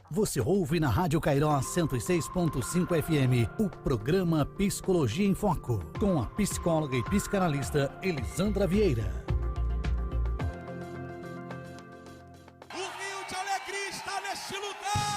Você ouve na Rádio Cairós 106.5 FM o programa Psicologia em Foco, com a psicóloga e psicanalista Elisandra Vieira. O rio de alegria está neste lugar.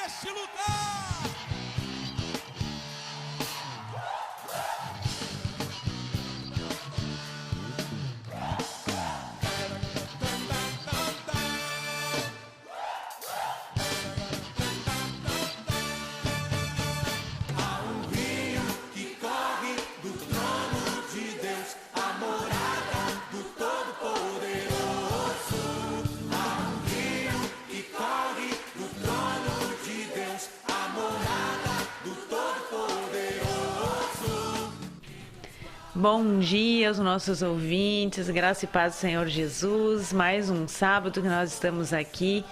neste lugar. do trono de Deus, a morada do Todo-Poderoso. Bom dia aos nossos ouvintes, graça e paz do Senhor Jesus. Mais um sábado que nós estamos aqui,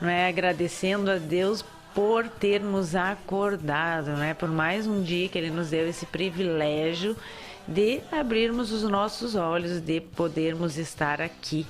não é, agradecendo a Deus por termos acordado, né? Por mais um dia que Ele nos deu esse privilégio de abrirmos os nossos olhos, de podermos estar aqui,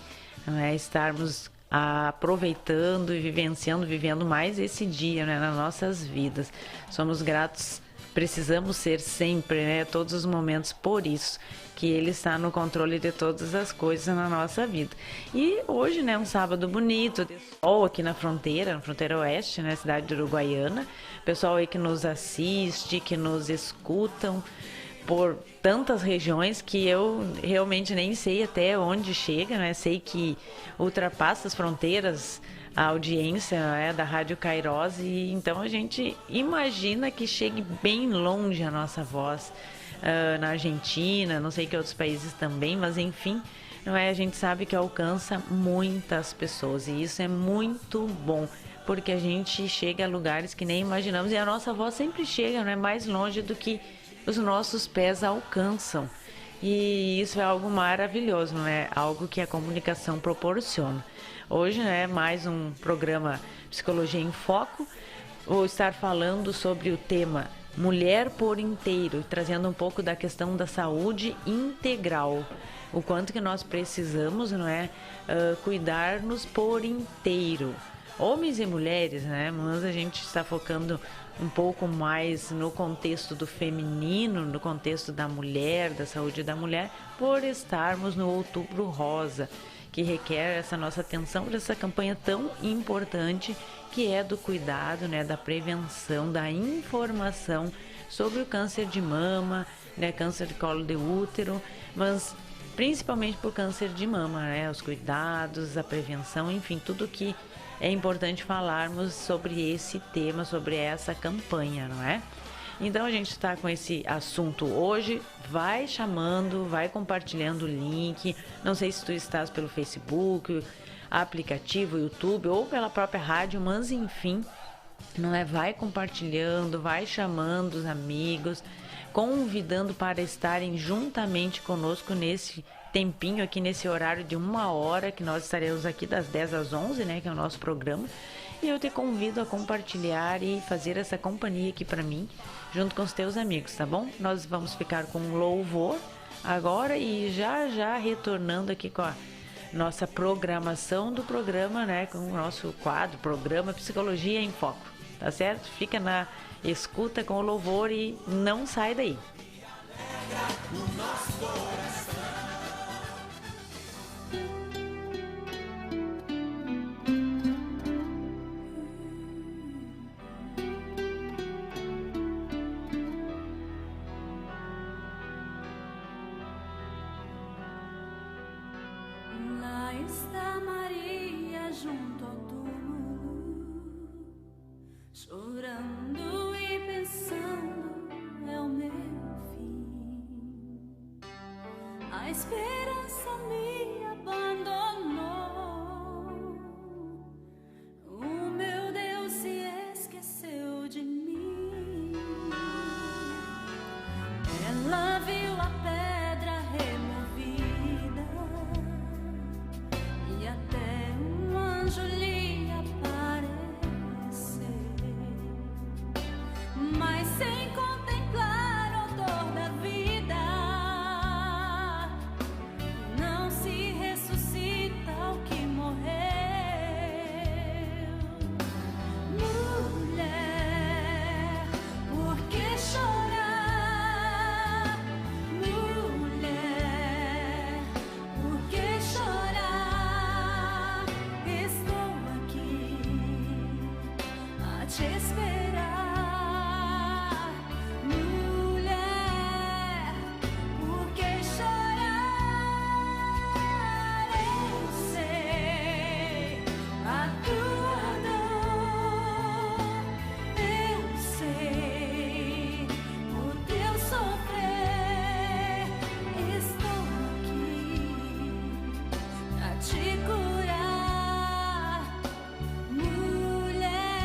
não é? Estarmos aproveitando e vivendo mais esse dia, né? Nas nossas vidas. Somos gratos, precisamos ser sempre, né? Todos os momentos, por isso que Ele está no controle de todas as coisas na nossa vida. E hoje, né, um sábado bonito, de sol aqui na fronteira oeste, né, cidade de Uruguaiana. Pessoal aí que nos assiste, que nos escutam por tantas regiões que eu realmente nem sei até onde chega, né? Sei que ultrapassa as fronteiras a audiência, né, da Rádio Kairos, e então a gente imagina que chegue bem longe a nossa voz. Na Argentina, não sei que outros países também, mas enfim, não é? A gente sabe que alcança muitas pessoas e isso é muito bom, porque a gente chega a lugares que nem imaginamos e a nossa voz sempre chega, não é, mais longe do que os nossos pés alcançam, e isso é algo maravilhoso, não é? Algo que a comunicação proporciona. Hoje, né, mais um programa Psicologia em Foco. Vou estar falando sobre o tema Mulher por Inteiro, trazendo um pouco da questão da saúde integral. O quanto que nós precisamos, não é, cuidar-nos por inteiro. Homens e mulheres, né? Mas a gente está focando um pouco mais no contexto do feminino, no contexto da mulher, da saúde da mulher, por estarmos no Outubro Rosa, que requer essa nossa atenção para essa campanha tão importante que é do cuidado, né, da prevenção, da informação sobre o câncer de mama, né, câncer de colo de útero, mas principalmente por câncer de mama, né, os cuidados, a prevenção, enfim, tudo que é importante falarmos sobre esse tema, sobre essa campanha, não é? Então a gente está com esse assunto hoje, vai chamando, vai compartilhando o link, não sei se tu estás pelo Facebook, aplicativo, YouTube ou pela própria rádio, mas enfim, não é? Vai compartilhando, vai chamando os amigos, convidando para estarem juntamente conosco nesse tempinho aqui, nesse horário de 1 hora, que nós estaremos aqui das 10 às 11, né, que é o nosso programa. E eu te convido a compartilhar e fazer essa companhia aqui para mim, junto com os teus amigos, tá bom? Nós vamos ficar com um louvor agora e já retornando aqui com a nossa programação do programa, né, com o nosso quadro, programa Psicologia em Foco, tá certo? Fica na escuta com o louvor e não sai daí. Junto ao túmulo, chorando e pensando, é o meu fim. A esperança me abandonou. O meu Deus se esqueceu de mim. Ela viu a pedra removida e até anjo lhe aparecer, mas sem contemplar a dor da vida, não se ressuscita o que morreu. Mulher, por que chorar? Mulher, por que chorar? Estou aqui a te esperar. Mulher, por que chorar? Eu sei a tua dor, eu sei o teu sofrer. Estou aqui a te curar. Mulher,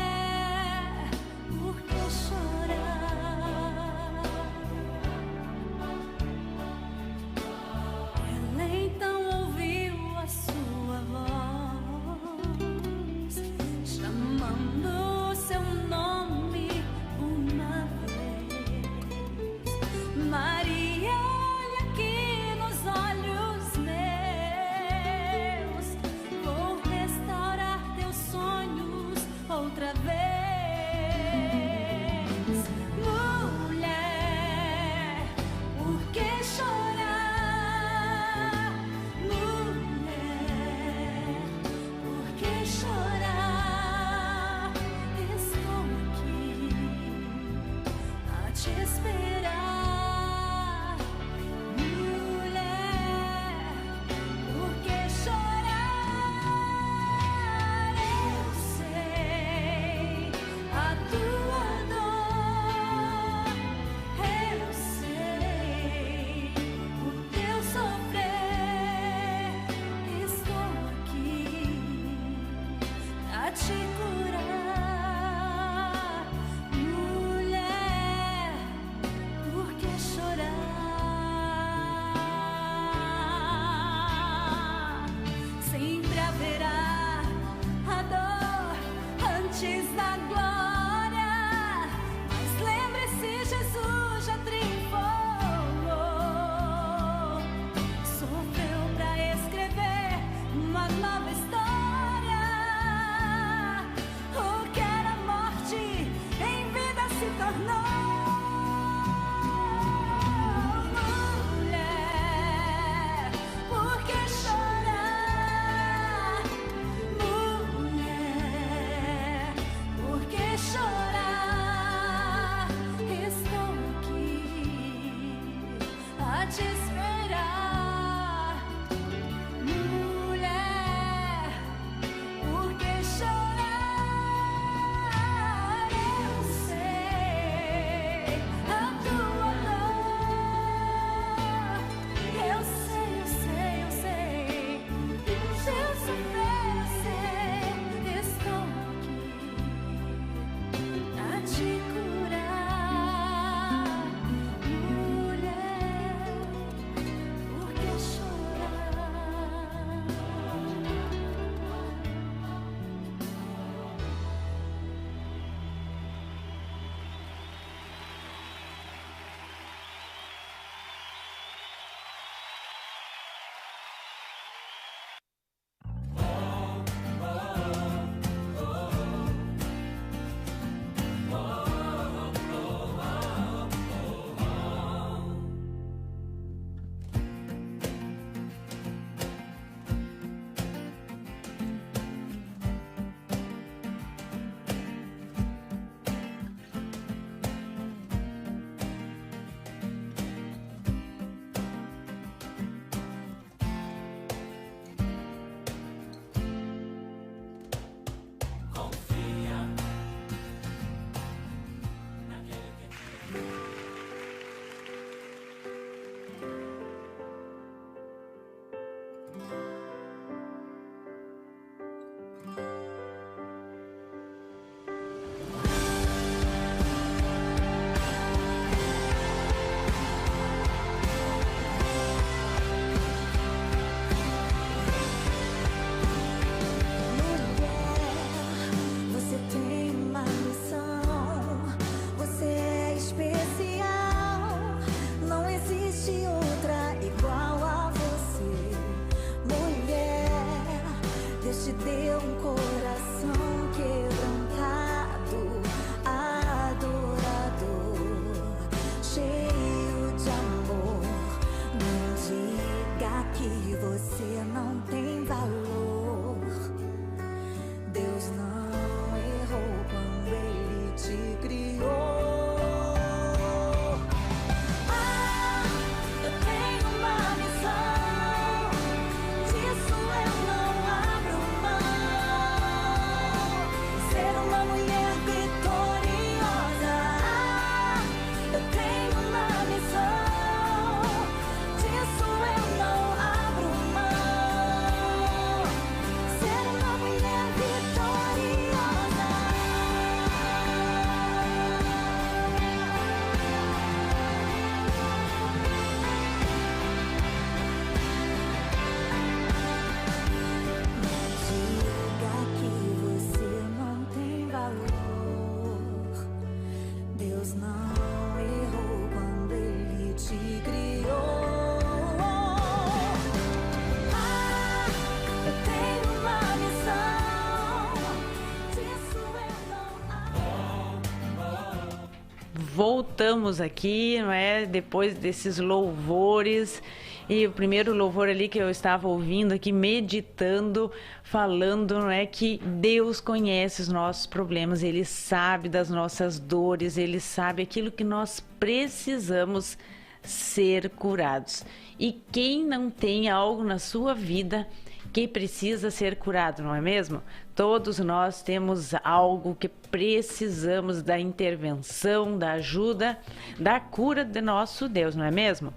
voltamos aqui, não é? Depois desses louvores. E o primeiro louvor ali que eu estava ouvindo aqui, meditando, falando, não é, que Deus conhece os nossos problemas, Ele sabe das nossas dores, Ele sabe aquilo que nós precisamos ser curados. E quem não tem algo na sua vida que precisa ser curado, não é mesmo? Todos nós temos algo que precisamos da intervenção, da ajuda, da cura de nosso Deus, não é mesmo?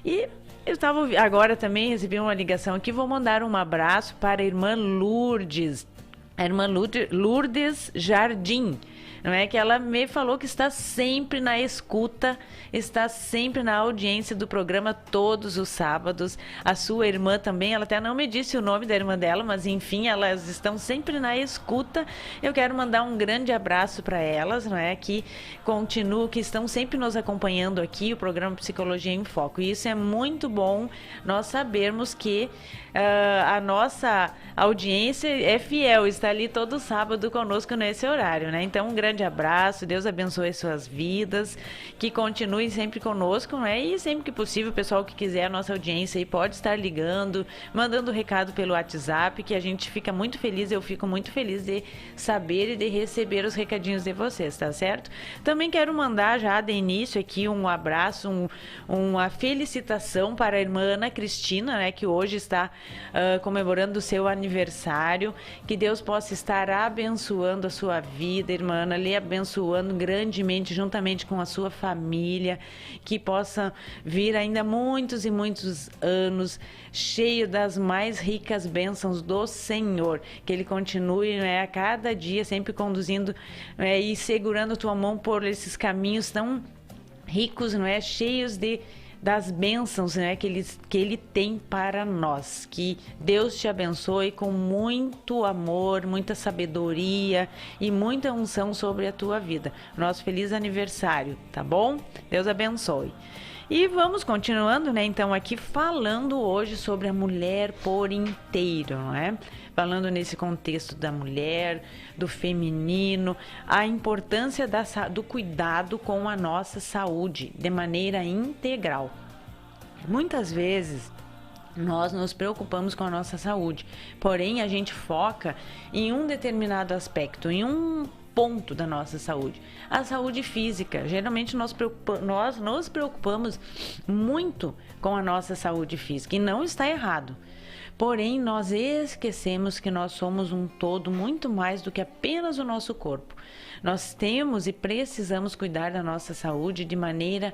E eu estava agora também recebi uma ligação aqui, vou mandar um abraço para a irmã Lourdes, Lourdes Jardim. Não é que ela me falou que está sempre na escuta, está sempre na audiência do programa todos os sábados. A sua irmã também, ela até não me disse o nome da irmã dela, mas enfim, elas estão sempre na escuta. Eu quero mandar um grande abraço para elas, não é? Que continuam, que estão sempre nos acompanhando aqui, o programa Psicologia em Foco. E isso é muito bom nós sabermos que a nossa audiência é fiel, está ali todo sábado conosco nesse horário, né? Então, um grande abraço, Deus abençoe suas vidas, que continuem sempre conosco, né? E sempre que possível, o pessoal que quiser a nossa audiência aí pode estar ligando, mandando recado pelo WhatsApp, que a gente fica muito feliz, eu fico muito feliz de saber e de receber os recadinhos de vocês, tá certo? Também quero mandar já de início aqui um abraço, uma felicitação para a irmã Ana Cristina, né? Que hoje está comemorando o seu aniversário, que Deus possa estar abençoando a sua vida, irmã Ana, lhe abençoando grandemente juntamente com a sua família, que possa vir ainda muitos e muitos anos cheio das mais ricas bênçãos do Senhor, que Ele continue, né, a cada dia sempre conduzindo, né, e segurando a tua mão por esses caminhos tão ricos, não é, cheios das bênçãos, né, que ele tem para nós. Que Deus te abençoe com muito amor, muita sabedoria e muita unção sobre a tua vida. Nosso feliz aniversário, tá bom? Deus abençoe. E vamos continuando, né, então aqui falando hoje sobre a mulher por inteiro, não é? Falando nesse contexto da mulher, do feminino, a importância do cuidado com a nossa saúde de maneira integral. Muitas vezes nós nos preocupamos com a nossa saúde, porém a gente foca em um determinado aspecto, em um ponto da nossa saúde, a saúde física. Geralmente nós nos preocupamos muito com a nossa saúde física, e não está errado. Porém, nós esquecemos que nós somos um todo muito mais do que apenas o nosso corpo. Nós temos e precisamos cuidar da nossa saúde de maneira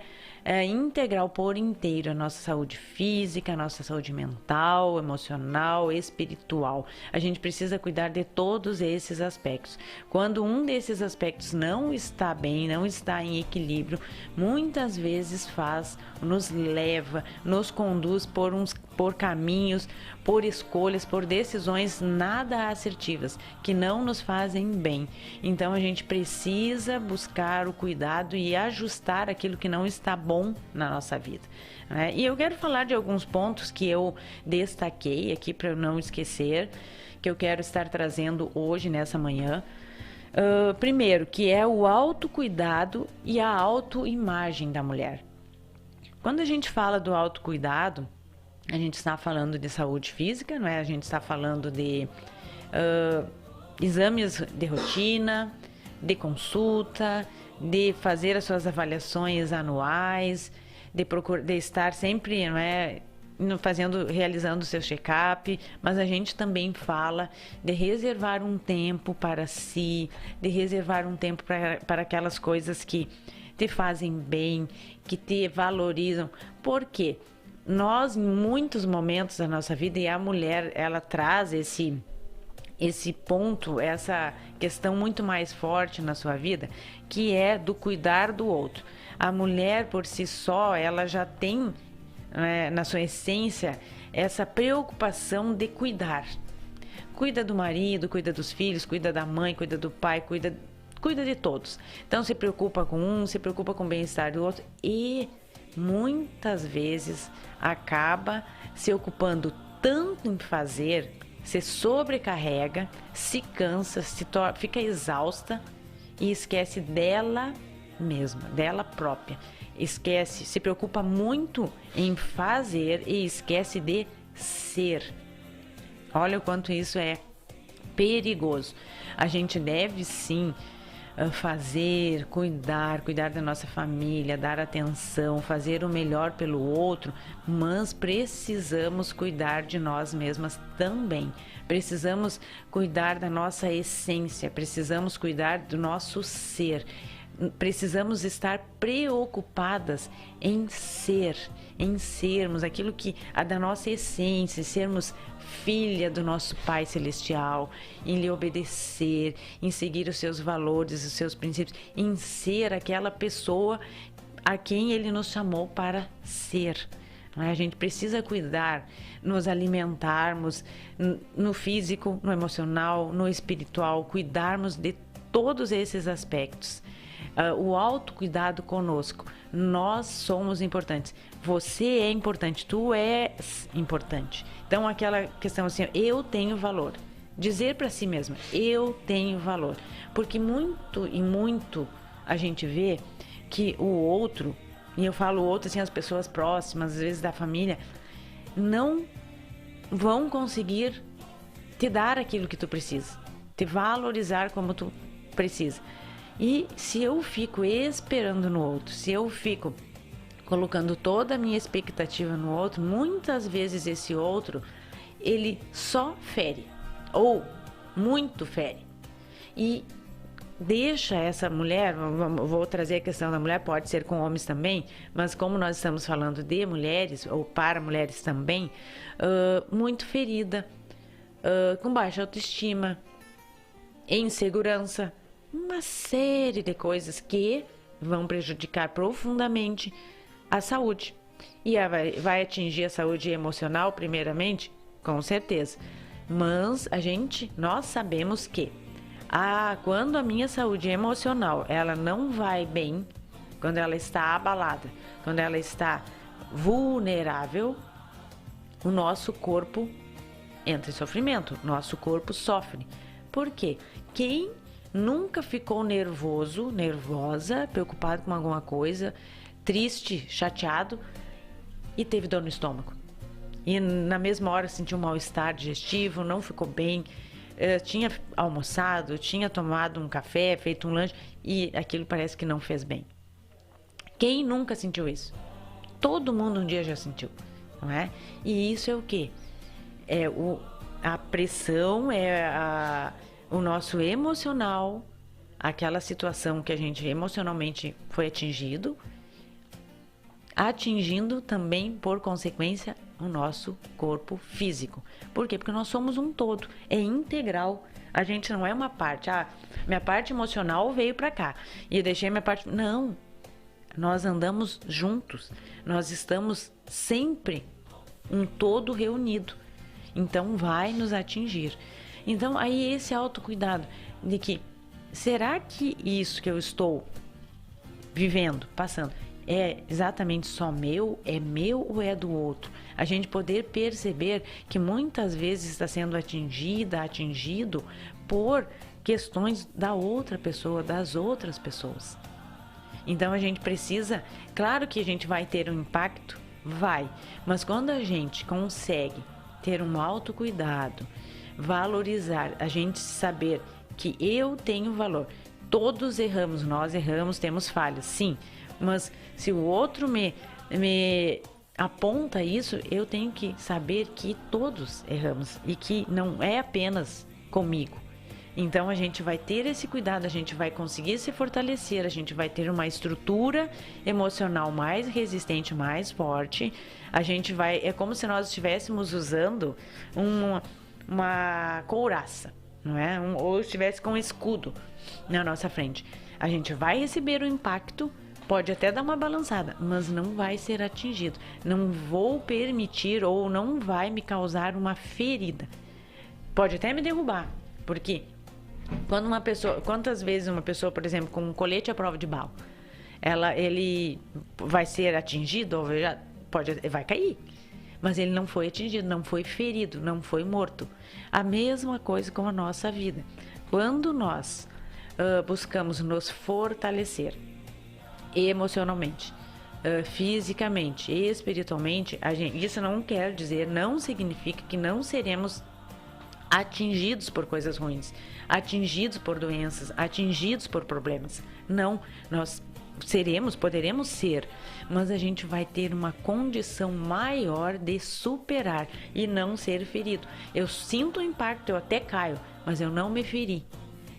integral, por inteiro. A nossa saúde física, a nossa saúde mental, emocional, espiritual. A gente precisa cuidar de todos esses aspectos. Quando um desses aspectos não está bem, não está em equilíbrio, muitas vezes nos leva, nos conduz por caminhos, por escolhas, por decisões nada assertivas, que não nos fazem bem. Então a gente precisa buscar o cuidado e ajustar aquilo que não está bom na nossa vida, né? E eu quero falar de alguns pontos que eu destaquei aqui para eu não esquecer, que eu quero estar trazendo hoje, nessa manhã. Primeiro, que é o autocuidado e a autoimagem da mulher. Quando a gente fala do autocuidado, a gente está falando de saúde física, não é? A gente está falando de exames de rotina, de consulta, de fazer as suas avaliações anuais, de estar sempre, não é, realizando o seu check-up, mas a gente também fala de reservar um tempo para si, de reservar um tempo para aquelas coisas que te fazem bem, que te valorizam. Por quê? Nós, em muitos momentos da nossa vida, e a mulher, ela traz esse ponto, essa questão muito mais forte na sua vida, que é do cuidar do outro. A mulher, por si só, ela já tem, na sua essência, essa preocupação de cuidar. Cuida do marido, cuida dos filhos, cuida da mãe, cuida do pai, cuida de todos. Então, se preocupa com um, se preocupa com o bem-estar do outro, e muitas vezes acaba se ocupando tanto em fazer, se sobrecarrega, se cansa, fica exausta e esquece dela mesma, dela própria. Esquece, se preocupa muito em fazer e esquece de ser. Olha o quanto isso é perigoso. A gente deve sim fazer, cuidar da nossa família, dar atenção, fazer o melhor pelo outro, mas precisamos cuidar de nós mesmas também. Precisamos cuidar da nossa essência, precisamos cuidar do nosso ser. Precisamos estar preocupadas em sermos aquilo que é da nossa essência, sermos filha do nosso Pai Celestial, em lhe obedecer, em seguir os seus valores, os seus princípios, em ser aquela pessoa a quem Ele nos chamou para ser. A gente precisa cuidar, nos alimentarmos no físico, no emocional, no espiritual, cuidarmos de todos esses aspectos. O autocuidado conosco. Nós somos importantes. Você é importante. Tu és importante. Então, aquela questão assim, eu tenho valor. Dizer para si mesma, eu tenho valor. Porque muito a gente vê que o outro, e eu falo o outro assim, as pessoas próximas, às vezes da família, não vão conseguir te dar aquilo que tu precisa. Te valorizar como tu precisa. E se eu fico esperando no outro, se eu fico colocando toda a minha expectativa no outro, muitas vezes esse outro, ele só fere, ou muito fere. E deixa essa mulher, vou trazer a questão da mulher, pode ser com homens também, mas como nós estamos falando de mulheres, ou para mulheres também, muito ferida, com baixa autoestima, insegurança, uma série de coisas que vão prejudicar profundamente a saúde. E vai atingir a saúde emocional primeiramente, com certeza. Mas nós sabemos que quando a minha saúde emocional ela não vai bem, quando ela está abalada, quando ela está vulnerável, o nosso corpo entra em sofrimento, nosso corpo sofre. Por quê? Quem nunca ficou nervosa, preocupado com alguma coisa, triste, chateado e teve dor no estômago? E na mesma hora sentiu um mal-estar digestivo, não ficou bem, tinha almoçado, tinha tomado um café, feito um lanche e aquilo parece que não fez bem. Quem nunca sentiu isso? Todo mundo um dia já sentiu, não é? E isso é o quê? A pressão, o nosso emocional, aquela situação que a gente emocionalmente foi atingindo também, por consequência, o nosso corpo físico. Por quê? Porque nós somos um todo, é integral. A gente não é uma parte, minha parte emocional veio para cá e eu deixei minha parte... Não, nós andamos juntos, nós estamos sempre um todo reunido, então vai nos atingir. Então, aí esse autocuidado de que, será que isso que eu estou vivendo, passando, é exatamente só meu? É meu ou é do outro? A gente poder perceber que muitas vezes está sendo atingido por questões da outra pessoa, das outras pessoas. Então, a gente precisa, claro que a gente vai ter um impacto, mas quando a gente consegue ter um autocuidado, valorizar, a gente saber que eu tenho valor. Todos erramos, nós erramos, temos falhas, sim. Mas se o outro me aponta isso, eu tenho que saber que todos erramos e que não é apenas comigo. Então a gente vai ter esse cuidado, a gente vai conseguir se fortalecer, a gente vai ter uma estrutura emocional mais resistente, mais forte. A gente é como se nós estivéssemos usando uma couraça, não é? Ou estivesse com um escudo na nossa frente. A gente vai receber o impacto, pode até dar uma balançada, mas não vai ser atingido. Não vou permitir ou não vai me causar uma ferida. Pode até me derrubar, porque quantas vezes uma pessoa, por exemplo, com um colete à prova de bala, ele vai ser atingido ou vai cair. Mas ele não foi atingido, não foi ferido, não foi morto. A mesma coisa com a nossa vida. Quando nós buscamos nos fortalecer, emocionalmente, fisicamente, espiritualmente, isso não quer dizer, não significa que não seremos atingidos por coisas ruins, atingidos por doenças, atingidos por problemas. Não, nós poderemos ser, mas a gente vai ter uma condição maior de superar e não ser ferido. Eu sinto o impacto, eu até caio, mas eu não me feri.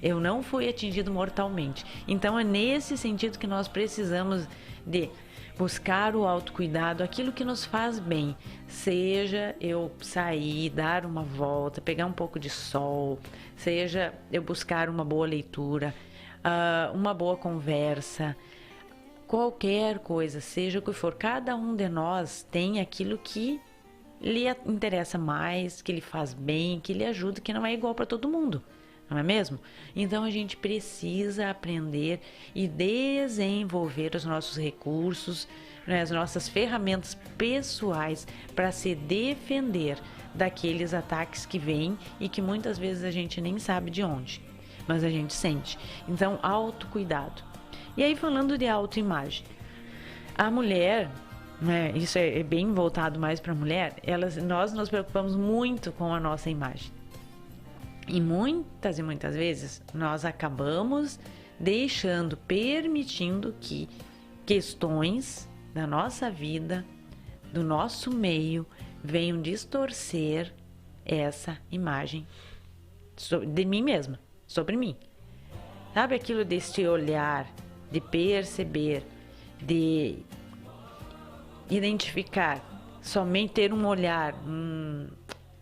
Eu não fui atingido mortalmente. Então é nesse sentido que nós precisamos de buscar o autocuidado, aquilo que nos faz bem. Seja eu sair, dar uma volta, pegar um pouco de sol, seja eu buscar uma boa leitura, uma boa conversa, qualquer coisa, seja o que for. Cada um de nós tem aquilo que lhe interessa mais, que lhe faz bem, que lhe ajuda, que não é igual para todo mundo. Não é mesmo? Então a gente precisa aprender e desenvolver os nossos recursos, né, as nossas ferramentas pessoais para se defender daqueles ataques que vêm e que muitas vezes a gente nem sabe de onde, mas a gente sente. Então, autocuidado. E aí, falando de autoimagem, a mulher, né, isso é bem voltado mais para a mulher, nós nos preocupamos muito com a nossa imagem. E muitas vezes nós acabamos permitindo que questões da nossa vida, do nosso meio, venham distorcer essa imagem de mim mesma, sobre mim. Sabe aquilo deste olhar, de perceber, de identificar, somente ter um olhar,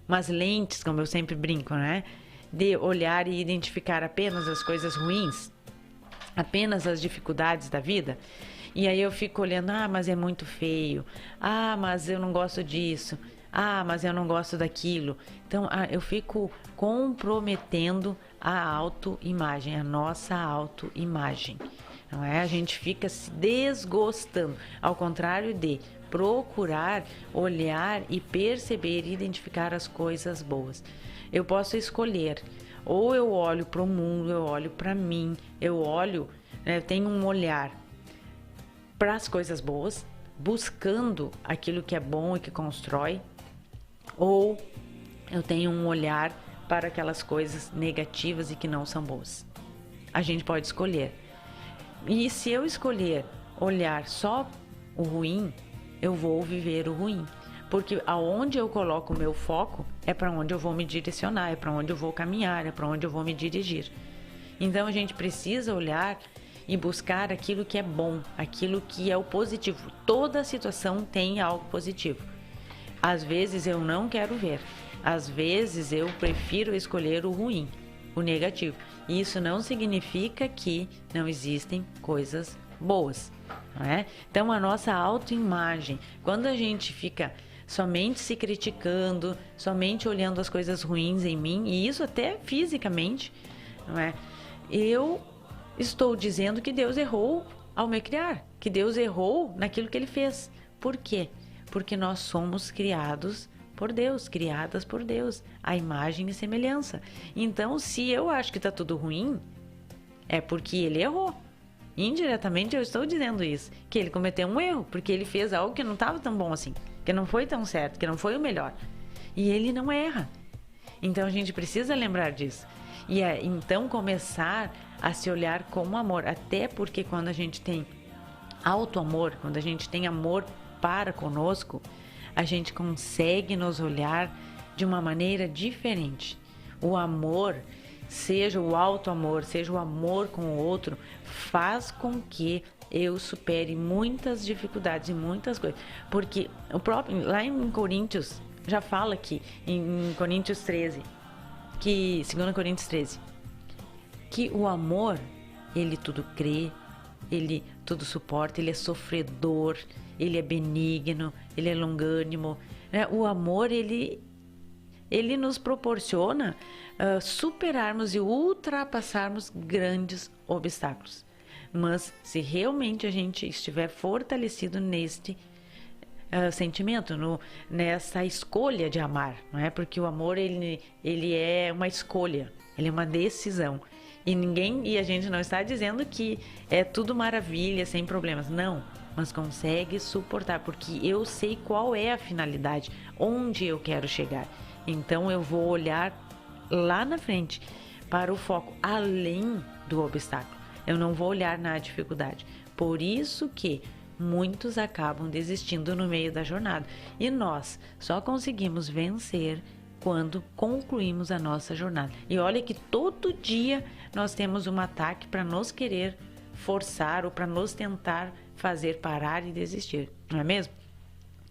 umas lentes, como eu sempre brinco, né? De olhar e identificar apenas as coisas ruins, apenas as dificuldades da vida. E aí eu fico olhando, mas é muito feio, mas eu não gosto disso, mas eu não gosto daquilo. Então eu fico comprometendo a autoimagem, a nossa autoimagem. Não é? A gente fica se desgostando, ao contrário de procurar olhar e perceber e identificar as coisas boas. Eu posso escolher, ou eu olho para o mundo, eu olho para mim, eu tenho um olhar para as coisas boas, buscando aquilo que é bom e que constrói, ou eu tenho um olhar para aquelas coisas negativas e que não são boas. A gente pode escolher. E se eu escolher olhar só o ruim, eu vou viver o ruim. Porque aonde eu coloco o meu foco é para onde eu vou me direcionar, é para onde eu vou caminhar, é para onde eu vou me dirigir. Então a gente precisa olhar e buscar aquilo que é bom, aquilo que é o positivo. Toda situação tem algo positivo. Às vezes eu não quero ver, às vezes eu prefiro escolher o ruim, o negativo. E isso não significa que não existem coisas boas, não é? Então a nossa autoimagem, quando a gente fica somente se criticando, somente olhando as coisas ruins em mim, e isso até fisicamente, não é? Eu estou dizendo que Deus errou ao me criar, que Deus errou naquilo que Ele fez. Por quê? Porque nós somos criados por Deus, criadas por Deus, a imagem e semelhança. Então, se eu acho que está tudo ruim, é porque Ele errou. Indiretamente eu estou dizendo isso, que Ele cometeu um erro, porque Ele fez algo que não estava tão bom assim, que não foi tão certo, que não foi o melhor. E Ele não erra. Então a gente precisa lembrar disso. E então começar a se olhar com amor. Até porque quando a gente tem auto-amor, quando a gente tem amor para conosco, a gente consegue nos olhar de uma maneira diferente. O amor, seja o auto-amor, seja o amor com o outro, faz com que eu supere muitas dificuldades e muitas coisas. Porque o próprio, lá em Coríntios, já fala aqui, em Coríntios 13, 2 Coríntios 13, que o amor, ele tudo crê, ele tudo suporta, ele é sofredor, ele é benigno, ele é longânimo, né? O amor, ele nos proporciona superarmos e ultrapassarmos grandes obstáculos. Mas se realmente a gente estiver fortalecido neste sentimento, nessa escolha de amar, não é? Porque o amor ele é uma escolha, ele é uma decisão. E a gente não está dizendo que é tudo maravilha, sem problemas. Não, mas consegue suportar, porque eu sei qual é a finalidade, onde eu quero chegar. Então eu vou olhar lá na frente para o foco, além do obstáculo. Eu não vou olhar na dificuldade. Por isso que muitos acabam desistindo no meio da jornada. E nós só conseguimos vencer quando concluímos a nossa jornada. E olha que todo dia nós temos um ataque para nos querer forçar ou para nos tentar fazer parar e desistir, não é mesmo?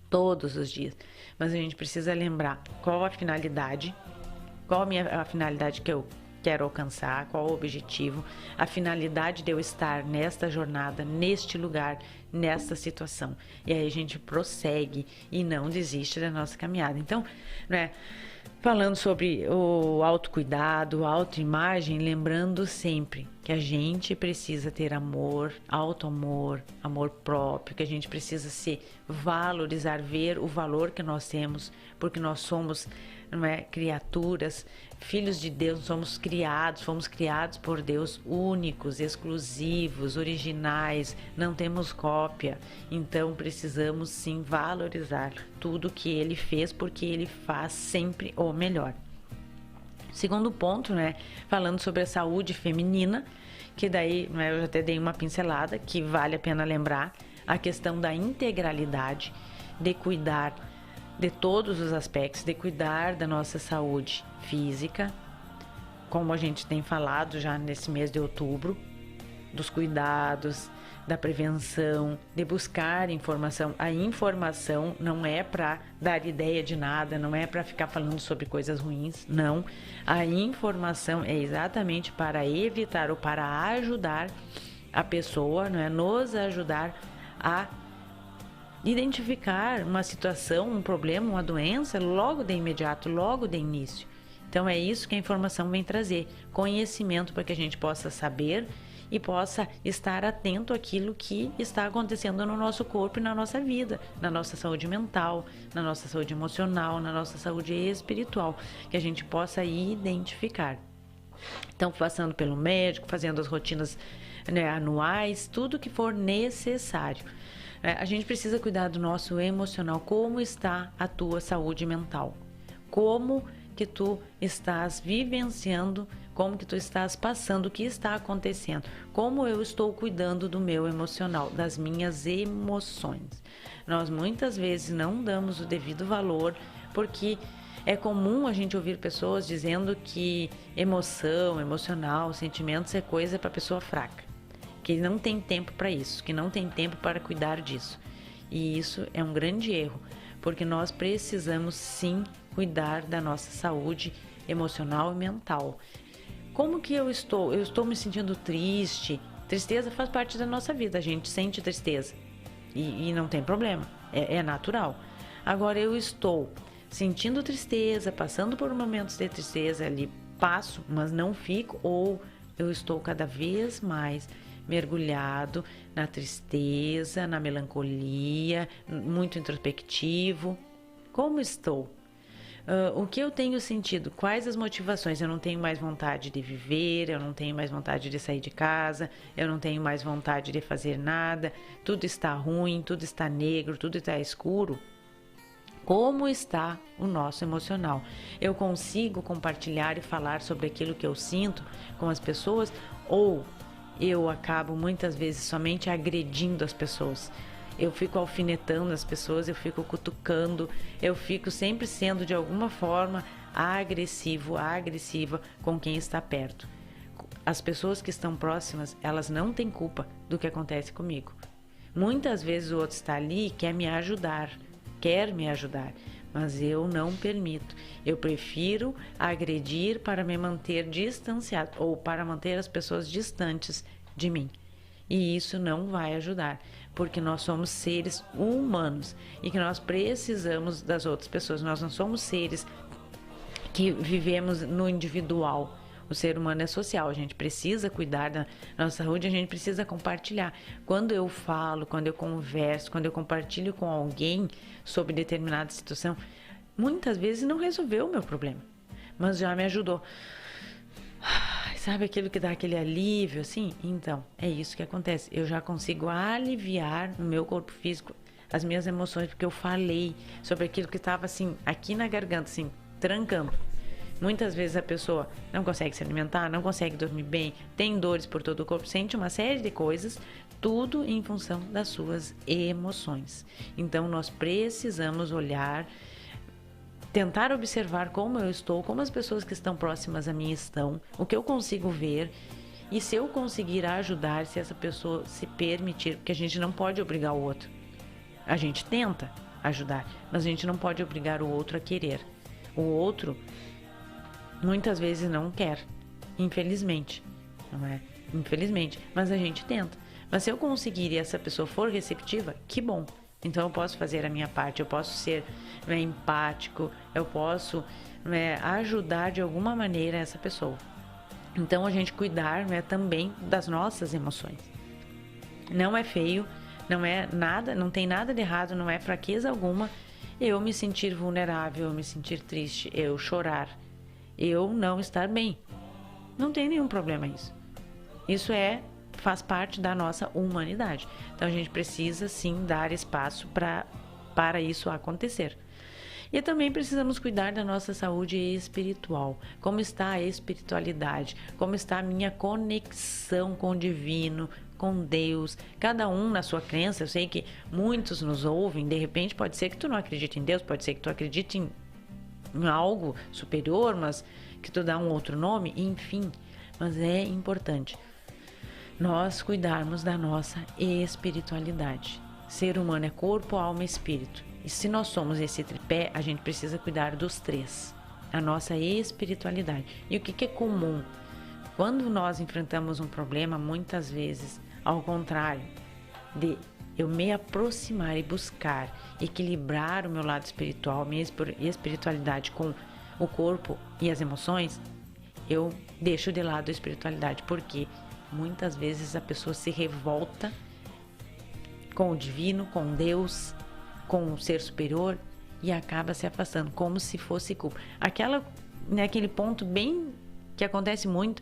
Todos os dias. Mas a gente precisa lembrar qual a finalidade, qual a finalidade que eu quero alcançar, qual o objetivo, a finalidade de eu estar nesta jornada, neste lugar, nesta situação. E aí a gente prossegue e não desiste da nossa caminhada. Então, né, falando sobre o autocuidado, autoimagem, lembrando sempre que a gente precisa ter amor, autoamor, amor próprio, que a gente precisa se valorizar, ver o valor que nós temos, porque nós somos, não é, criaturas, filhos de Deus, fomos criados por Deus, únicos, exclusivos, originais, não temos cópia. Então precisamos sim valorizar tudo que Ele fez, porque Ele faz sempre o melhor. Segundo ponto, né, falando sobre a saúde feminina, que daí, né, eu já até dei uma pincelada, que vale a pena lembrar, a questão da integralidade, de cuidar de todos os aspectos, de cuidar da nossa saúde física, como a gente tem falado já nesse mês de outubro, dos cuidados, da prevenção, de buscar informação. A informação não é para dar ideia de nada, não é para ficar falando sobre coisas ruins, não. A informação é exatamente para evitar ou para ajudar a pessoa, não é, nos ajudar a identificar uma situação, um problema, uma doença logo de imediato, logo de início. Então é isso que a informação vem trazer, conhecimento para que a gente possa saber e possa estar atento àquilo que está acontecendo no nosso corpo e na nossa vida, na nossa saúde mental, na nossa saúde emocional, na nossa saúde espiritual, que a gente possa identificar. Então, passando pelo médico, fazendo as rotinas, né, anuais, tudo que for necessário. A gente precisa cuidar do nosso emocional. Como está a tua saúde mental? Como que tu estás vivenciando, como que tu estás passando, o que está acontecendo? Como eu estou cuidando do meu emocional, das minhas emoções? Nós muitas vezes não damos o devido valor, porque é comum a gente ouvir pessoas dizendo que emoção, emocional, sentimentos é coisa para pessoa fraca, que não tem tempo para isso, que não tem tempo para cuidar disso. E isso é um grande erro, porque nós precisamos sim cuidar da nossa saúde emocional e mental. Como que eu estou? Eu estou me sentindo triste. Tristeza faz parte da nossa vida, a gente sente tristeza e não tem problema, é natural. Agora eu estou sentindo tristeza, passando por momentos de tristeza ali, passo, mas não fico, ou eu estou cada vez mais mergulhado na tristeza, na melancolia, muito introspectivo. Como estou? O que eu tenho sentido? Quais as motivações? Eu não tenho mais vontade de viver, eu não tenho mais vontade de sair de casa, eu não tenho mais vontade de fazer nada, tudo está ruim, tudo está negro, tudo está escuro. Como está o nosso emocional? Eu consigo compartilhar e falar sobre aquilo que eu sinto com as pessoas, ou eu acabo muitas vezes somente agredindo as pessoas? Eu fico alfinetando as pessoas, eu fico cutucando, eu fico sempre sendo de alguma forma agressiva com quem está perto. As pessoas que estão próximas, elas não têm culpa do que acontece comigo. Muitas vezes o outro está ali e quer me ajudar, mas eu não permito. Eu prefiro agredir para me manter distanciado ou para manter as pessoas distantes de mim. E isso não vai ajudar, porque nós somos seres humanos e que nós precisamos das outras pessoas. Nós não somos seres que vivemos no individual. O ser humano é social, a gente precisa cuidar da nossa saúde, a gente precisa compartilhar. Quando eu falo, quando eu converso, quando eu compartilho com alguém sobre determinada situação, muitas vezes não resolveu o meu problema, mas já me ajudou. sabe aquilo que dá aquele alívio, assim? Então, é isso que acontece. Eu já consigo aliviar no meu corpo físico as minhas emoções, porque eu falei sobre aquilo que estava, assim, aqui na garganta, assim, trancando. Muitas vezes a pessoa não consegue se alimentar, não consegue dormir bem, tem dores por todo o corpo, sente uma série de coisas, tudo em função das suas emoções. Então, nós precisamos olhar, tentar observar como eu estou, como as pessoas que estão próximas a mim estão, o que eu consigo ver e se eu conseguir ajudar, se essa pessoa se permitir, porque a gente não pode obrigar o outro. A gente tenta ajudar, mas a gente não pode obrigar o outro a querer. O outro muitas vezes não quer, infelizmente, não é? Infelizmente, mas a gente tenta. Mas se eu conseguir e essa pessoa for receptiva, que bom. Então eu posso fazer a minha parte, eu posso ser empático, eu posso ajudar de alguma maneira essa pessoa. Então a gente cuidar também das nossas emoções. Não é feio, não é nada, não tem nada de errado, não é fraqueza alguma eu me sentir vulnerável, eu me sentir triste, eu chorar, eu não estar bem. Não tem nenhum problema isso. Isso faz parte da nossa humanidade. Então a gente precisa sim dar espaço para isso acontecer. E também precisamos cuidar da nossa saúde espiritual. Como está a espiritualidade? Como está a minha conexão com o divino, com Deus? Cada um na sua crença. Eu sei que muitos nos ouvem. De repente pode ser que tu não acredite em Deus, pode ser que tu acredite em algo superior, mas que tu dá um outro nome, enfim. Mas é importante nós cuidarmos da nossa espiritualidade. Ser humano é corpo, alma e espírito. E se nós somos esse tripé, a gente precisa cuidar dos três. A nossa espiritualidade. E o que é comum? Quando nós enfrentamos um problema, muitas vezes, ao contrário de eu me aproximar e buscar equilibrar o meu lado espiritual, minha espiritualidade com o corpo e as emoções, eu deixo de lado a espiritualidade. Porque muitas vezes a pessoa se revolta com o divino, com Deus, com o ser superior e acaba se afastando, como se fosse culpa. Aquele ponto bem que acontece muito,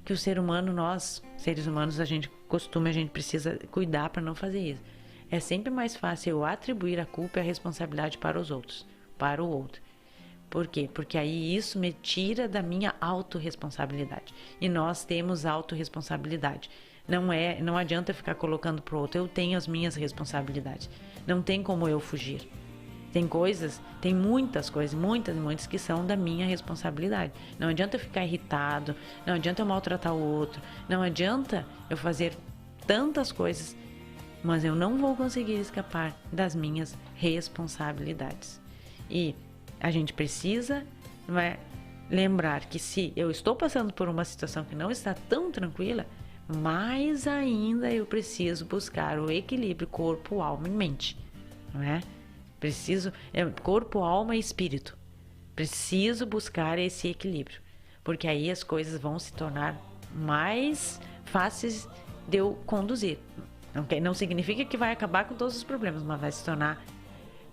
que o ser humano, nós, seres humanos, a gente precisa cuidar para não fazer isso. É sempre mais fácil eu atribuir a culpa e a responsabilidade para os outros, para o outro. Por quê? Porque aí isso me tira da minha autorresponsabilidade. E nós temos autorresponsabilidade. Não adianta ficar colocando pro outro. Eu tenho as minhas responsabilidades. Não tem como eu fugir. Tem muitas coisas, muitas que são da minha responsabilidade. Não adianta eu ficar irritado, não adianta eu maltratar o outro, não adianta eu fazer tantas coisas, mas eu não vou conseguir escapar das minhas responsabilidades. E a gente precisa lembrar que se eu estou passando por uma situação que não está tão tranquila, mais ainda eu preciso buscar o equilíbrio corpo, alma e mente, não é? Corpo, alma e espírito. Preciso buscar esse equilíbrio, porque aí as coisas vão se tornar mais fáceis de eu conduzir. Não significa que vai acabar com todos os problemas, mas vai se tornar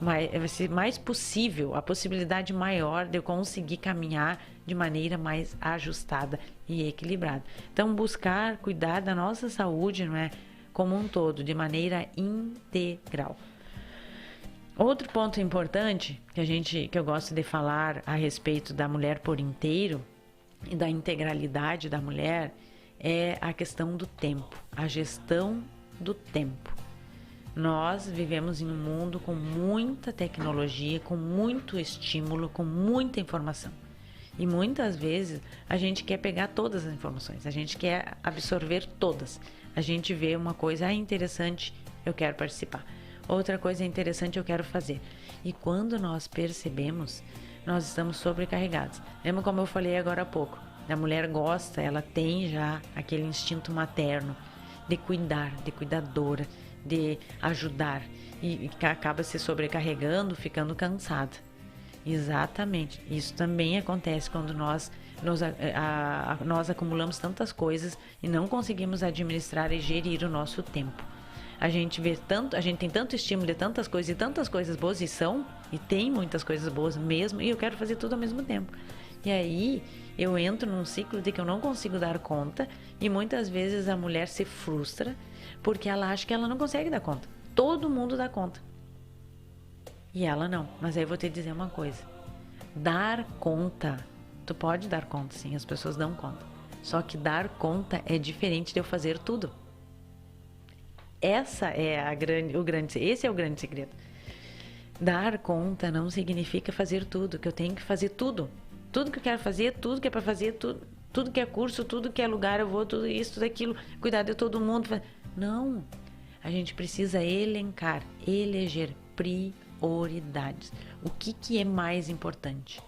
vai ser mais possível, a possibilidade maior de eu conseguir caminhar de maneira mais ajustada e equilibrada. Então, buscar cuidar da nossa saúde, não é, como um todo, de maneira integral. Outro ponto importante que eu gosto de falar a respeito da mulher por inteiro e da integralidade da mulher é a questão do tempo, a gestão do tempo. Nós vivemos em um mundo com muita tecnologia, com muito estímulo, com muita informação. E muitas vezes a gente quer pegar todas as informações, a gente quer absorver todas. A gente vê uma coisa interessante, eu quero participar. Outra coisa interessante, eu quero fazer. E quando nós percebemos, nós estamos sobrecarregados. Lembra como eu falei agora há pouco? A mulher gosta, ela tem já aquele instinto materno de cuidar, de cuidadora, de ajudar, e acaba se sobrecarregando, ficando cansada. Exatamente, isso também acontece quando nós acumulamos tantas coisas e não conseguimos administrar e gerir o nosso tempo. A gente tem tanto estímulo de tantas coisas e tantas coisas boas, e tem muitas coisas boas mesmo, e eu quero fazer tudo ao mesmo tempo. E aí eu entro num ciclo de que eu não consigo dar conta e muitas vezes a mulher se frustra porque ela acha que ela não consegue dar conta. Todo mundo dá conta. E ela não. Mas aí eu vou te dizer uma coisa. Dar conta, tu pode dar conta, sim, as pessoas dão conta. Só que dar conta é diferente de eu fazer tudo. Esse é o grande segredo. Dar conta não significa fazer tudo, que eu tenho que fazer tudo. Tudo que eu quero fazer, tudo que é para fazer, tudo que é curso, tudo que é lugar, eu vou, tudo isso, tudo aquilo, cuidar de todo mundo. Não, a gente precisa eleger prioridades. O que é mais importante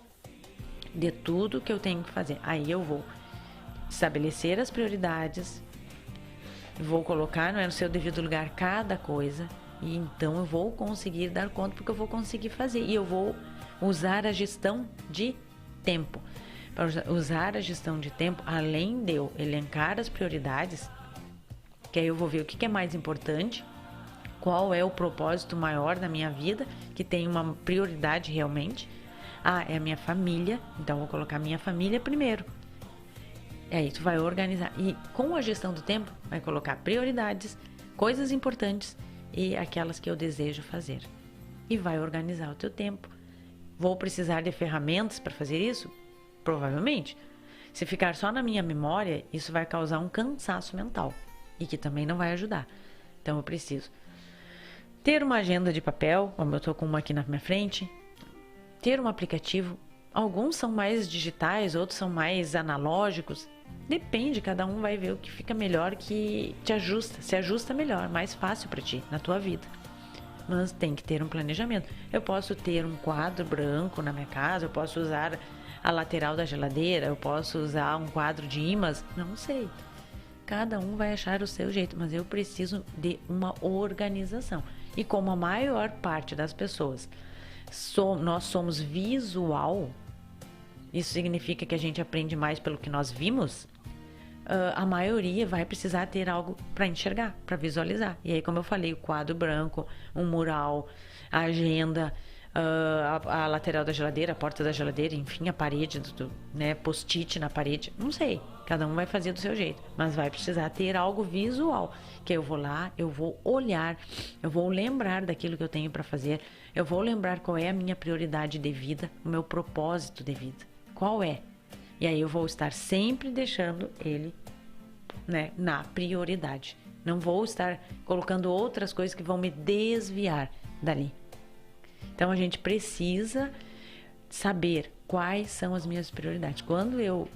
de tudo que eu tenho que fazer? Aí eu vou estabelecer as prioridades, vou colocar no seu devido lugar cada coisa, e então eu vou conseguir dar conta, porque eu vou conseguir fazer, e eu vou usar a gestão de tempo. Para usar a gestão de tempo, além de eu elencar as prioridades, que aí eu vou ver o que é mais importante, qual é o propósito maior da minha vida, que tem uma prioridade realmente. É a minha família, então eu vou colocar minha família primeiro. E aí tu vai organizar. E com a gestão do tempo, vai colocar prioridades, coisas importantes e aquelas que eu desejo fazer. E vai organizar o teu tempo. Vou precisar de ferramentas para fazer isso? Provavelmente. Se ficar só na minha memória, isso vai causar um cansaço mental. E que também não vai ajudar. Então eu preciso ter uma agenda de papel, como eu estou com uma aqui na minha frente. Ter um aplicativo. Alguns são mais digitais, outros são mais analógicos. Depende, cada um vai ver o que fica melhor, que te ajusta, se ajusta melhor, mais fácil para ti, na tua vida. Mas tem que ter um planejamento. Eu posso ter um quadro branco na minha casa, eu posso usar a lateral da geladeira, eu posso usar um quadro de imãs, não sei. Cada um vai achar o seu jeito, mas eu preciso de uma organização. E como a maior parte das pessoas, nós somos visual, isso significa que a gente aprende mais pelo que nós vimos, a maioria vai precisar ter algo para enxergar, para visualizar. E aí, como eu falei, o quadro branco, um mural, a agenda, a lateral da geladeira, a porta da geladeira, enfim, a parede, né, post-it na parede, não sei. Cada um vai fazer do seu jeito, mas vai precisar ter algo visual, que eu vou lá, eu vou olhar, eu vou lembrar daquilo que eu tenho para fazer, eu vou lembrar qual é a minha prioridade de vida, o meu propósito de vida, qual é? E aí eu vou estar sempre deixando ele, né, na prioridade. Não vou estar colocando outras coisas que vão me desviar dali. Então a gente precisa saber quais são as minhas prioridades. Quando eu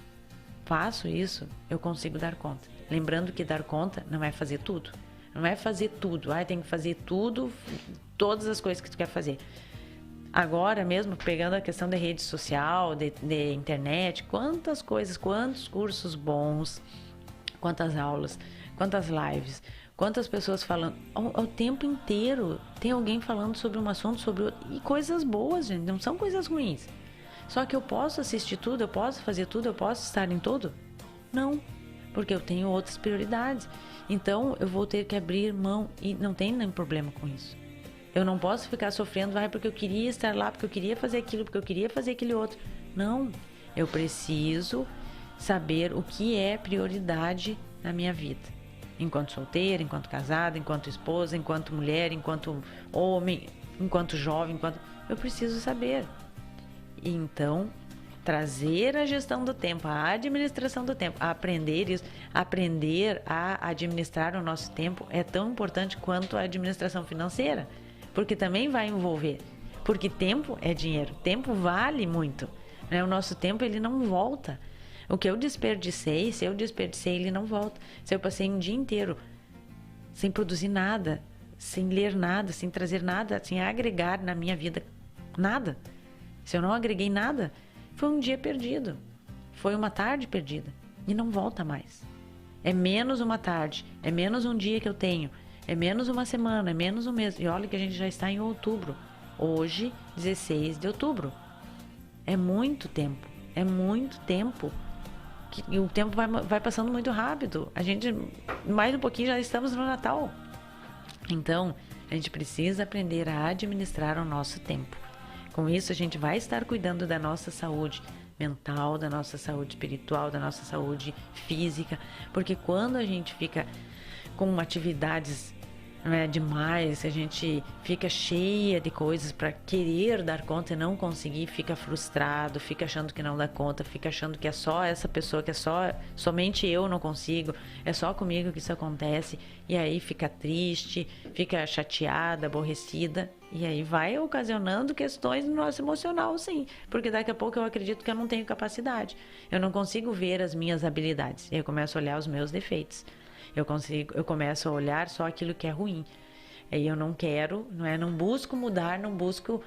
faço isso, eu consigo dar conta. Lembrando que dar conta não é fazer tudo. Não é fazer tudo. Tem que fazer tudo, todas as coisas que tu quer fazer. Agora mesmo, pegando a questão da rede social, de internet, quantas coisas, quantos cursos bons, quantas aulas, quantas lives, quantas pessoas falando, ao tempo inteiro tem alguém falando sobre um assunto, e coisas boas, gente, não são coisas ruins. Só que eu posso assistir tudo, eu posso fazer tudo, eu posso estar em tudo? Não, porque eu tenho outras prioridades. Então eu vou ter que abrir mão e não tem nenhum problema com isso. Eu não posso ficar sofrendo, porque eu queria estar lá, porque eu queria fazer aquilo, porque eu queria fazer aquele outro. Não, eu preciso saber o que é prioridade na minha vida. Enquanto solteira, enquanto casada, enquanto esposa, enquanto mulher, enquanto homem, enquanto jovem, eu preciso saber. E então, trazer a gestão do tempo, a administração do tempo, aprender isso, aprender a administrar o nosso tempo é tão importante quanto a administração financeira. Porque também vai envolver. Porque tempo é dinheiro. Tempo vale muito. Né? O nosso tempo, ele não volta. O que eu desperdicei, se eu desperdicei, ele não volta. Se eu passei um dia inteiro sem produzir nada, sem ler nada, sem trazer nada, sem agregar na minha vida nada. Se eu não agreguei nada, foi um dia perdido. Foi uma tarde perdida. E não volta mais. É menos uma tarde. É menos um dia que eu tenho. É menos uma semana, é menos um mês. E olha que a gente já está em outubro. Hoje, 16 de outubro. É muito tempo. É muito tempo. E o tempo vai passando muito rápido. A gente, mais um pouquinho, já estamos no Natal. Então, a gente precisa aprender a administrar o nosso tempo. Com isso, a gente vai estar cuidando da nossa saúde, mental, da nossa saúde espiritual, da nossa saúde física, porque quando a gente fica com atividades, né, demais, a gente fica cheia de coisas para querer dar conta e não conseguir, fica frustrado, fica achando que não dá conta, fica achando que é só essa pessoa, que é somente eu não consigo, é só comigo que isso acontece, e aí fica triste, fica chateada, aborrecida, e aí vai ocasionando questões no nosso emocional, sim, porque daqui a pouco eu acredito que eu não tenho capacidade, eu não consigo ver as minhas habilidades, e eu começo a olhar os meus defeitos. Eu começo a olhar só aquilo que é ruim. Aí eu não quero, não busco mudar, não busco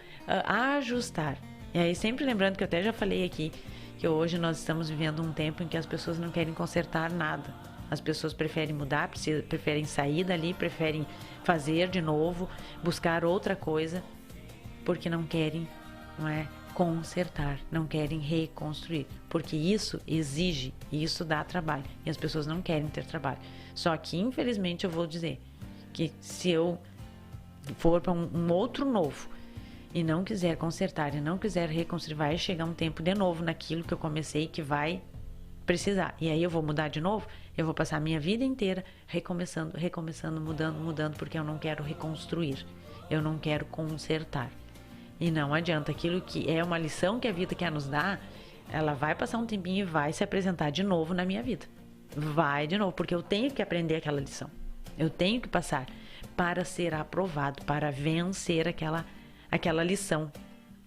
ajustar. E aí sempre lembrando que eu até já falei aqui, que hoje nós estamos vivendo um tempo em que as pessoas não querem consertar nada. As pessoas preferem mudar, preferem sair dali, preferem fazer de novo, buscar outra coisa, porque não querem, consertar, não querem reconstruir, porque isso exige e isso dá trabalho, e as pessoas não querem ter trabalho. Só que, infelizmente, eu vou dizer que se eu for para um outro novo e não quiser consertar e não quiser reconstruir, vai chegar um tempo de novo naquilo que eu comecei que vai precisar. E aí eu vou mudar de novo, eu vou passar a minha vida inteira recomeçando, mudando, porque eu não quero reconstruir, eu não quero consertar. E não adianta, aquilo que é uma lição que a vida quer nos dar, ela vai passar um tempinho e vai se apresentar de novo na minha vida. Vai de novo, porque eu tenho que aprender aquela lição. Eu tenho que passar para ser aprovado, para vencer aquela lição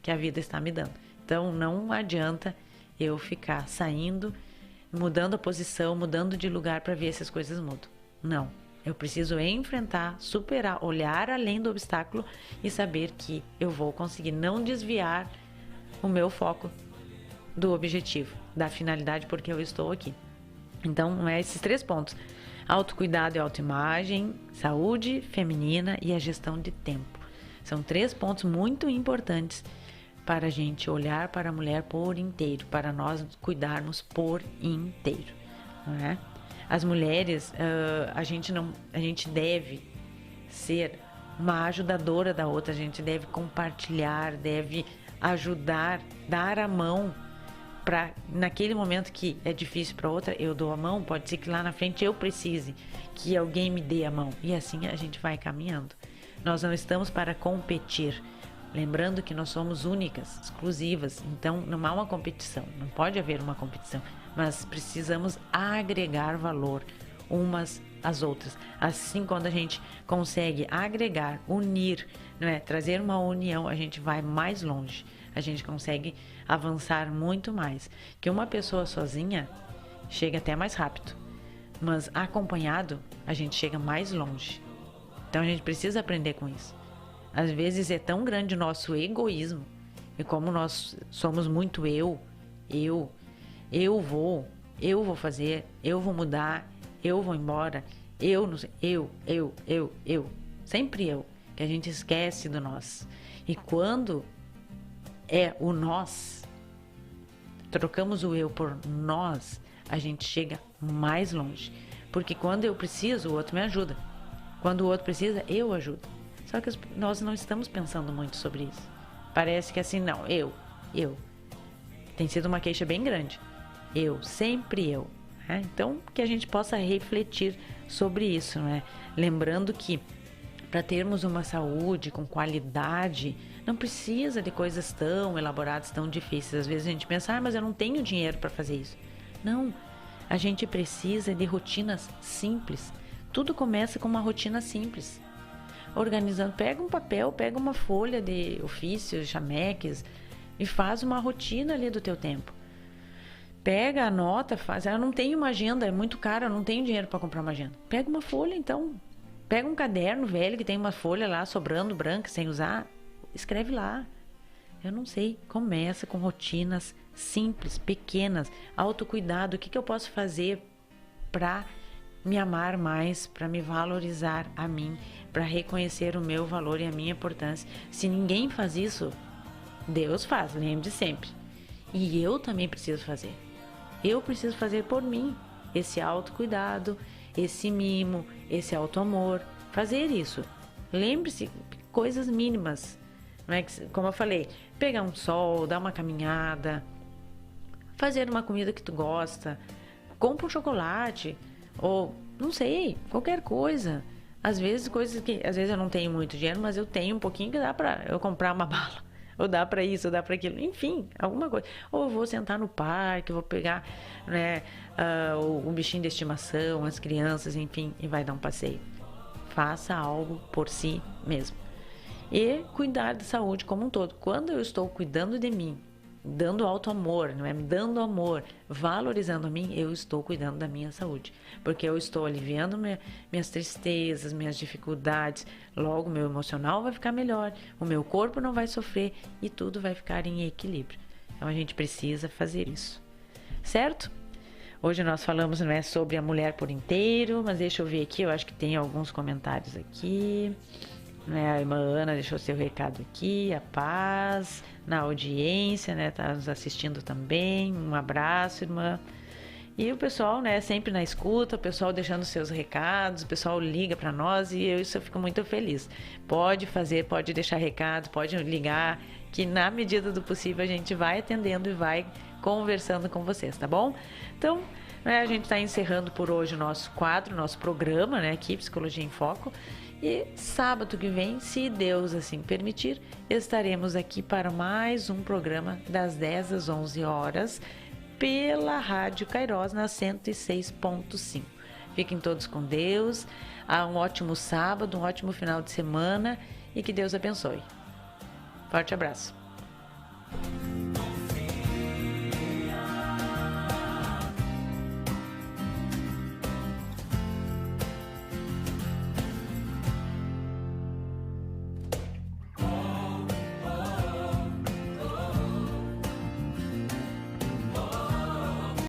que a vida está me dando. Então não adianta eu ficar saindo, mudando a posição, mudando de lugar para ver se as coisas mudam. Não. Eu preciso enfrentar, superar, olhar além do obstáculo e saber que eu vou conseguir não desviar o meu foco do objetivo, da finalidade, porque eu estou aqui. Então, esses 3 pontos: autocuidado e autoimagem, saúde feminina e a gestão de tempo. São 3 pontos muito importantes para a gente olhar para a mulher por inteiro, para nós cuidarmos por inteiro, não é? As mulheres, a gente deve ser uma ajudadora da outra, a gente deve compartilhar, deve ajudar, dar a mão para, naquele momento que é difícil para outra, eu dou a mão, pode ser que lá na frente eu precise que alguém me dê a mão, e assim a gente vai caminhando. Nós não estamos para competir, lembrando que nós somos únicas, exclusivas, então não há uma competição, não pode haver uma competição, mas precisamos agregar valor umas às outras. Assim, quando a gente consegue agregar, unir, trazer uma união, a gente vai mais longe, a gente consegue avançar muito mais. Que uma pessoa sozinha chega até mais rápido, mas acompanhado a gente chega mais longe. Então a gente precisa aprender com isso. Às vezes é tão grande o nosso egoísmo, e como nós somos muito eu vou fazer, eu vou mudar, eu vou embora, eu não sei, eu, sempre eu, que a gente esquece do nós. E quando é o nós, trocamos o eu por nós, a gente chega mais longe. Porque quando eu preciso, o outro me ajuda. Quando o outro precisa, eu ajudo. Só que nós não estamos pensando muito sobre isso. Parece que assim, não, eu. Tem sido uma queixa bem grande. Sempre eu. Então, que a gente possa refletir sobre isso, Lembrando que para termos uma saúde com qualidade, não precisa de coisas tão elaboradas, tão difíceis. Às vezes a gente pensa, mas eu não tenho dinheiro para fazer isso. Não, a gente precisa de rotinas simples. Tudo começa com uma rotina simples. Organizando, pega um papel, pega uma folha de ofícios, chameques e faz uma rotina ali do teu tempo. Pega, anota, faz. Eu não tenho uma agenda, é muito caro, eu não tenho dinheiro para comprar uma agenda. Pega uma folha, então. Pega um caderno velho que tem uma folha lá sobrando, branca, sem usar. Escreve lá. Eu não sei. Começa com rotinas simples, pequenas. Autocuidado. O que eu posso fazer para me amar mais, para me valorizar a mim, para reconhecer o meu valor e a minha importância? Se ninguém faz isso, Deus faz, lembre sempre. E eu também preciso fazer. Eu preciso fazer por mim esse autocuidado, esse mimo, esse autoamor. Fazer isso. Lembre-se, coisas mínimas. Como eu falei, pegar um sol, dar uma caminhada, fazer uma comida que tu gosta, compra um chocolate, ou não sei, qualquer coisa. Às vezes eu não tenho muito dinheiro, mas eu tenho um pouquinho que dá pra eu comprar uma bala. Ou dá pra isso, ou dá pra aquilo. Enfim, alguma coisa. Ou eu vou sentar no parque, vou pegar, né, o bichinho de estimação, as crianças, enfim, e vai dar um passeio. Faça algo por si mesmo. E cuidar da saúde como um todo. Quando eu estou cuidando de mim, dando alto amor, não é? Me dando amor, valorizando a mim, eu estou cuidando da minha saúde. Porque eu estou aliviando minhas tristezas, minhas dificuldades. Logo, meu emocional vai ficar melhor, o meu corpo não vai sofrer e tudo vai ficar em equilíbrio. Então, a gente precisa fazer isso. Certo? Hoje nós falamos, não é, sobre a mulher por inteiro, mas deixa eu ver aqui, eu acho que tem alguns comentários aqui. A irmã Ana deixou seu recado aqui, a paz na audiência, né? Tá nos assistindo também. Um abraço, irmã. E o pessoal, né, sempre na escuta, o pessoal deixando seus recados, o pessoal liga para nós e isso eu fico muito feliz. Pode fazer, pode deixar recados, pode ligar, que na medida do possível a gente vai atendendo e vai conversando com vocês, tá bom? Então, né, a gente está encerrando por hoje o nosso quadro, nosso programa, né, aqui, Psicologia em Foco. E sábado que vem, se Deus assim permitir, estaremos aqui para mais um programa das 10 às 11 horas pela Rádio Kairos na 106.5. Fiquem todos com Deus, um ótimo sábado, um ótimo final de semana e que Deus abençoe. Forte abraço.